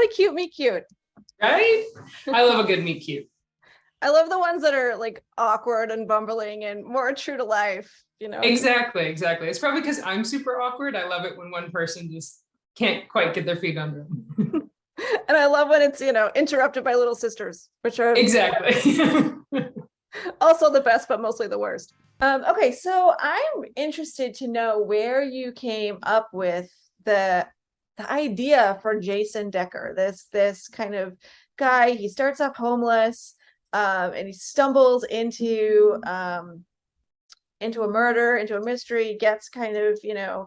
What a cute meet cute. Right? I love a good meet cute. I love the ones that are like awkward and bumbling and more true to life, you know? Exactly. It's probably because I'm super awkward. I love it when one person just can't quite get their feet under them. And I love when it's, interrupted by little sisters, which are Exactly. also the best, but mostly the worst. Okay, so I'm interested to know where you came up with the idea for Jason Decker, this kind of guy. He starts off homeless, and he stumbles into a murder, into a mystery, gets kind of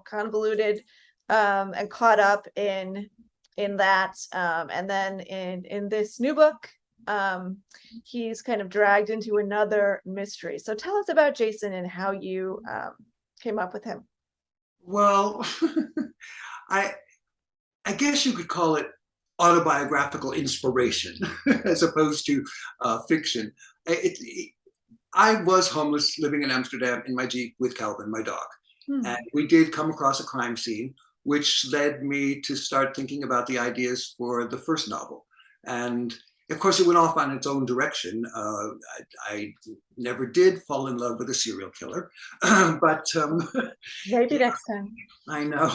convoluted, and caught up in that, and then in this new book, he's kind of dragged into another mystery. So tell us about Jason and how you came up with him. Well, I guess you could call it autobiographical inspiration as opposed to fiction. I was homeless, living in Amsterdam in my Jeep with Calvin, my dog. And we did come across a crime scene, which led me to start thinking about the ideas for the first novel. And of course, it went off on its own direction. I never did fall in love with a serial killer, but maybe next time. I know.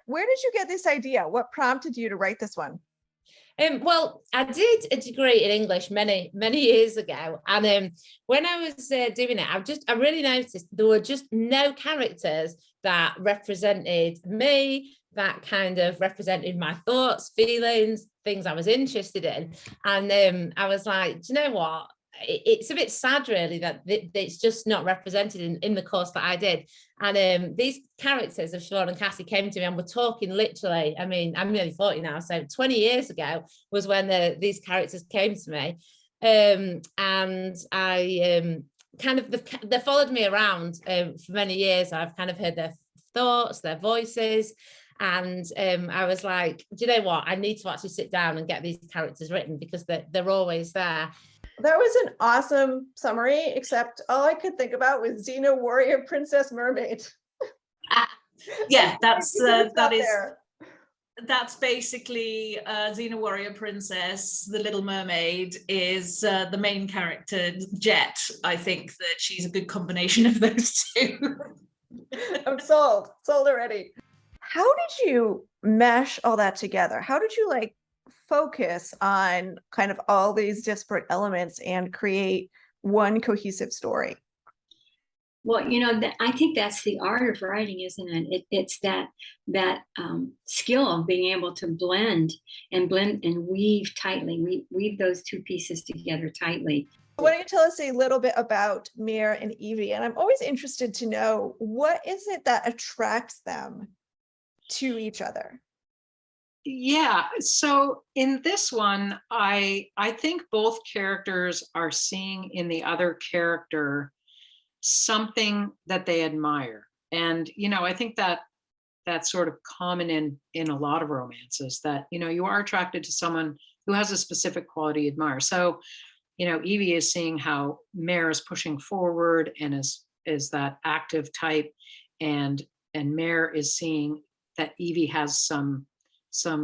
Where did you get this idea? What prompted you to write this one? Well, I did a degree in English many years ago, and when I was doing it, I really noticed there were just no characters that represented me, that kind of represented my thoughts, feelings, things I was interested in, and I was like, do you know what? It's a bit sad, really, that it's just not represented in the course that I did. And these characters of Siobhan and Cassie came to me, and we're talking literally, I mean, I'm nearly 40 now, so 20 years ago was when these characters came to me. And I kind of, they followed me around for many years. I've kind of heard their thoughts, their voices. And I was like, do you know what? I need to actually sit down and get these characters written, because they're always there. That was an awesome summary, except all I could think about was Xena Warrior Princess Mermaid. Yeah, that's basically Xena Warrior Princess. The Little Mermaid is the main character, Jet. I think that she's a good combination of those two. I'm sold already. How did you mesh all that together? How did you focus on kind of all these disparate elements and create one cohesive story? Well, I think that's the art of writing, isn't it? It's that skill of being able to blend and weave tightly, weave those two pieces together tightly. Why don't you tell us a little bit about Mare and Evie? And I'm always interested to know, what is it that attracts them to each other? Yeah, so in this one, I think both characters are seeing in the other character something that they admire. And, I think that's sort of common in a lot of romances, that, you are attracted to someone who has a specific quality you admire. So, Evie is seeing how Mare is pushing forward and is that active type, and Mare is seeing that Evie has some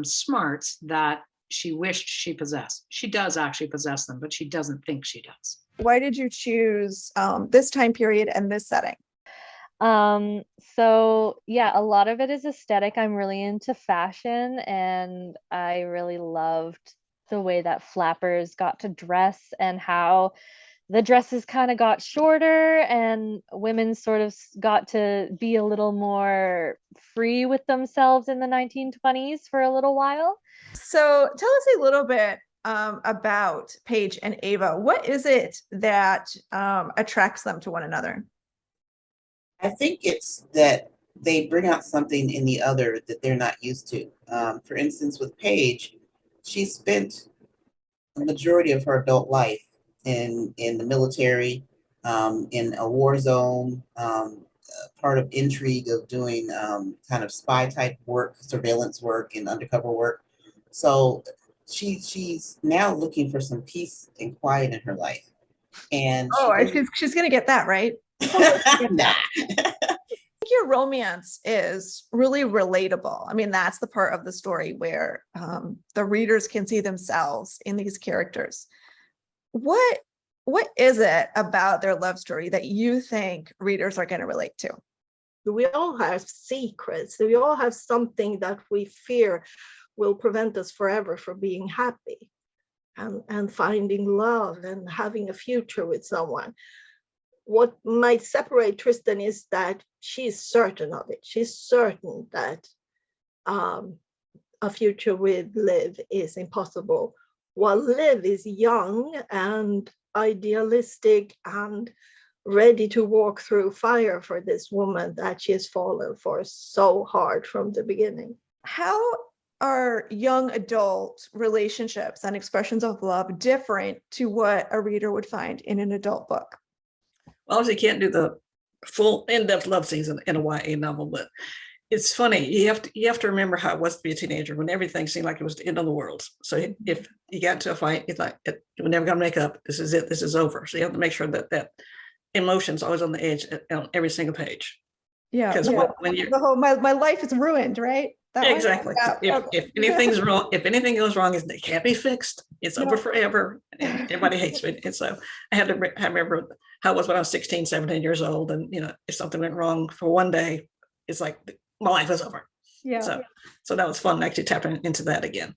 smarts that she wished she possessed. She does actually possess them, but she doesn't think she does. Why did you choose this time period and this setting? So yeah, a lot of it is aesthetic. I'm really into fashion, and I really loved the way that flappers got to dress, and how the dresses kind of got shorter and women sort of got to be a little more free with themselves in the 1920s for a little while. So tell us a little bit about Paige and Ava. What is it that attracts them to one another? I think it's that they bring out something in the other that they're not used to. For instance, with Paige, she spent the majority of her adult life in the military, in a war zone, part of intrigue of doing kind of spy type work, surveillance work, and undercover work. So she's now looking for some peace and quiet in her life. And she's gonna get that, right? Nah. your romance is really relatable. I mean, that's the part of the story where the readers can see themselves in these characters. What is it about their love story that you think readers are going to relate to? We all have secrets. We all have something that we fear will prevent us forever from being happy and finding love and having a future with someone. What might separate Tristan is that she's certain of it. She's certain that a future with Liv is impossible, while Liv is young and idealistic and ready to walk through fire for this woman that she has fallen for so hard from the beginning. How are young adult relationships and expressions of love different to what a reader would find in an adult book? Well, obviously, you can't do the full in-depth love scenes in a YA novel, but it's funny. You have to remember how it was to be a teenager when everything seemed like it was the end of the world. So if you got into a fight, it's like we're never gonna make up. This is it. This is over. So you have to make sure that emotion's always on the edge on every single page. Yeah, because when you the whole my life is ruined, right? That exactly. If anything's wrong, if anything goes wrong, it can't be fixed. It's over forever, and everybody hates me. And so I had to remember how it was when I was 16, 17 years old, and if something went wrong for one day, it's like my life is over. Yeah. So that was fun actually tapping into that again.